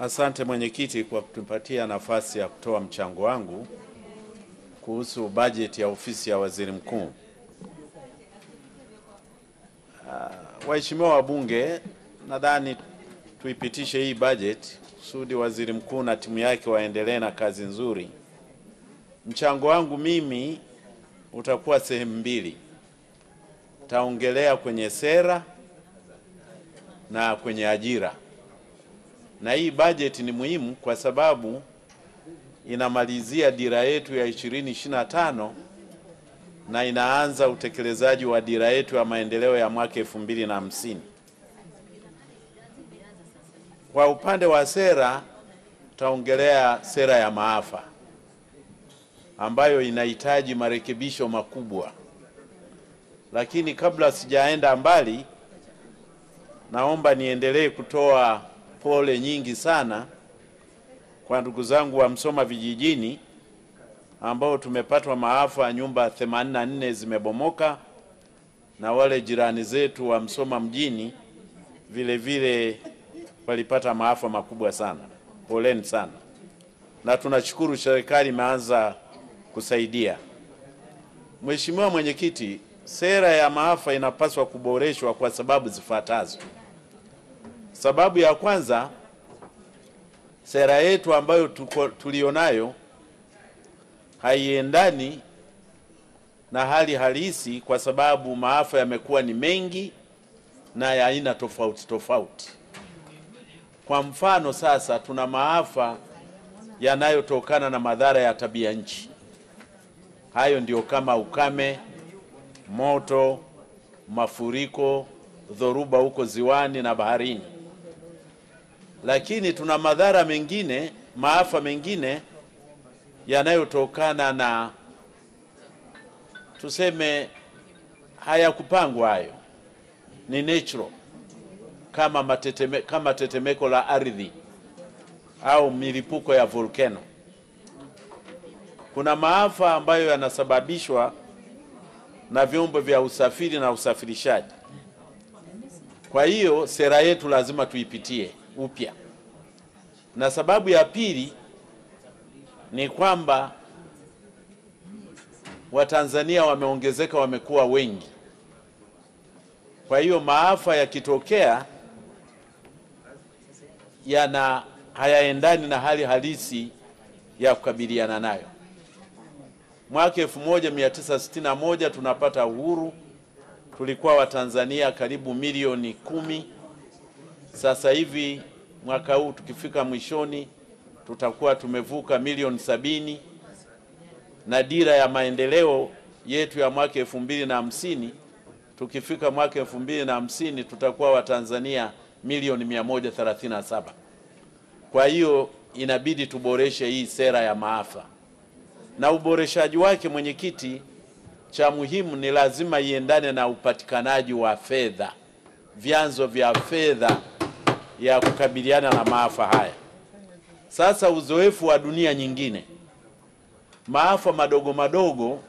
Asante mwenyekiti kwa kutupatia nafasi ya kutoa mchango wangu kuhusu bajeti ya ofisi ya waziri mkuu. Waheshimiwa wabunge, nadhani tuipitishe hii bajeti kusudi waziri mkuu na timu yake waendelee na kazi nzuri. Mchango wangu mimi utakuwa sehemu mbili. Taongelea kwenye sera na kwenye ajira. Na hii bajeti ni muhimu kwa sababu inamalizia dira yetu ya 2025 na inaanza utekelezaji wa dira yetu ya maendeleo ya mwaka 2050. Kwa upande wa sera, taongelea sera ya maafa ambayo inahitaji marekebisho makubwa. Lakini kabla sijaenda mbali, naomba niendelee kutoa pole nyingi sana kwa ndugu zangu wa Msoma vijijini ambao tumepatwa maafa, nyumba 84 zimebomoka, na wale jirani zetu wa Msoma mjini vile vile walipata maafa makubwa sana. Poleni sana. Na tunashukuru serikali imeanza kusaidia. Mheshimiwa Mwenyekiti, sera ya maafa inapaswa kuboreshwa kwa sababu zifuatazo. Sababu ya kwanza, sera yetu ambayo tulionayo haiendani na hali halisi kwa sababu maafa yamekuwa ni mengi na ya aina tofauti tofauti. Kwa mfano sasa tuna maafa yanayotokana na madhara ya tabia nchi. Hayo ndio kama ukame, moto, mafuriko, dhoruba huko ziwani na baharini. Lakini tuna madhara mengine, maafa mengine yanayotokana na tuseme hayakupangwa, hayo ni natural, kama tetemeko la ardhi au milipuko ya volcano. Kuna maafa ambayo yanasababishwa na vyombo vya usafiri na usafirishaji. Kwa hiyo sera yetu lazima tuipitie upya. Na sababu ya pili ni kwamba Watanzania wameongezeka, wamekuwa wengi. Kwa hiyo maafa yakitokea hayaendani na hali halisi ya kukabiliana nayo. Mwaka 1961 tunapata uhuru, tulikuwa Watanzania karibu milioni 10. Sasa hivi mwaka huu tukifika mwishoni tutakuwa tumevuka milioni 70, na dira ya maendeleo yetu ya mwaka 2050, tukifika mwaka 2050 tutakuwa Watanzania milioni 137. Kwa hiyo inabidi tuboreshe hii sera ya maafa. Na uboreshaji wake, mwenyekiti, cha muhimu ni lazima iendane na upatikanaji wa fedha, vyanzo vya fedha ya kukabiliana na maafa haya. Sasa uzoefu wa dunia nyingine, maafa madogo madogo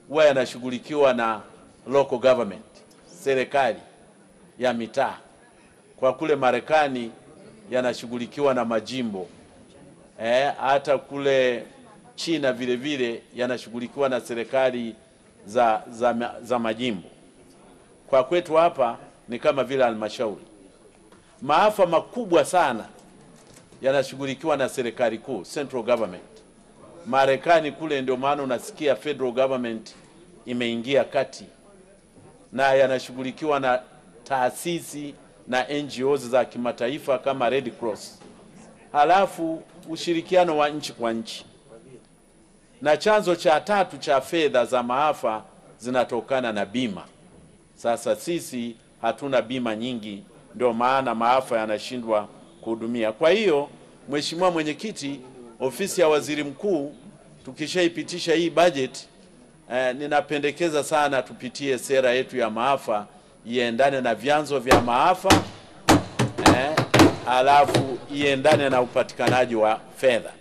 huwa yanashughulikiwa na local government, serikali ya mitaa. Kwa kule Marekani yanashughulikiwa na majimbo. Hata kule China vile vile yanashughulikiwa na serikali za majimbo. Kwa kwetu hapa ni kama vile halmashauri. Maafa makubwa sana yanashughulikiwa na serikali kuu, central government. Marekani kule ndio maana unasikia federal government imeingia kati, na yanashughulikiwa na taasisi na NGOs za kimataifa kama Red Cross. Halafu ushirikiano wa nchi kwa nchi. Na chanzo cha tatu cha fedha za maafa zinatokana na bima. Sasa sisi hatuna bima nyingi, ndio maana maafa yanashindwa kuhudumia. Kwa hiyo Mheshimiwa Mwenyekiti, ofisi ya waziri mkuu tukishaipitisha hii budget, ninapendekeza sana tupitie sera yetu ya maafa iendane na vyanzo vya maafa, alafu iendane na upatikanaji wa fedha.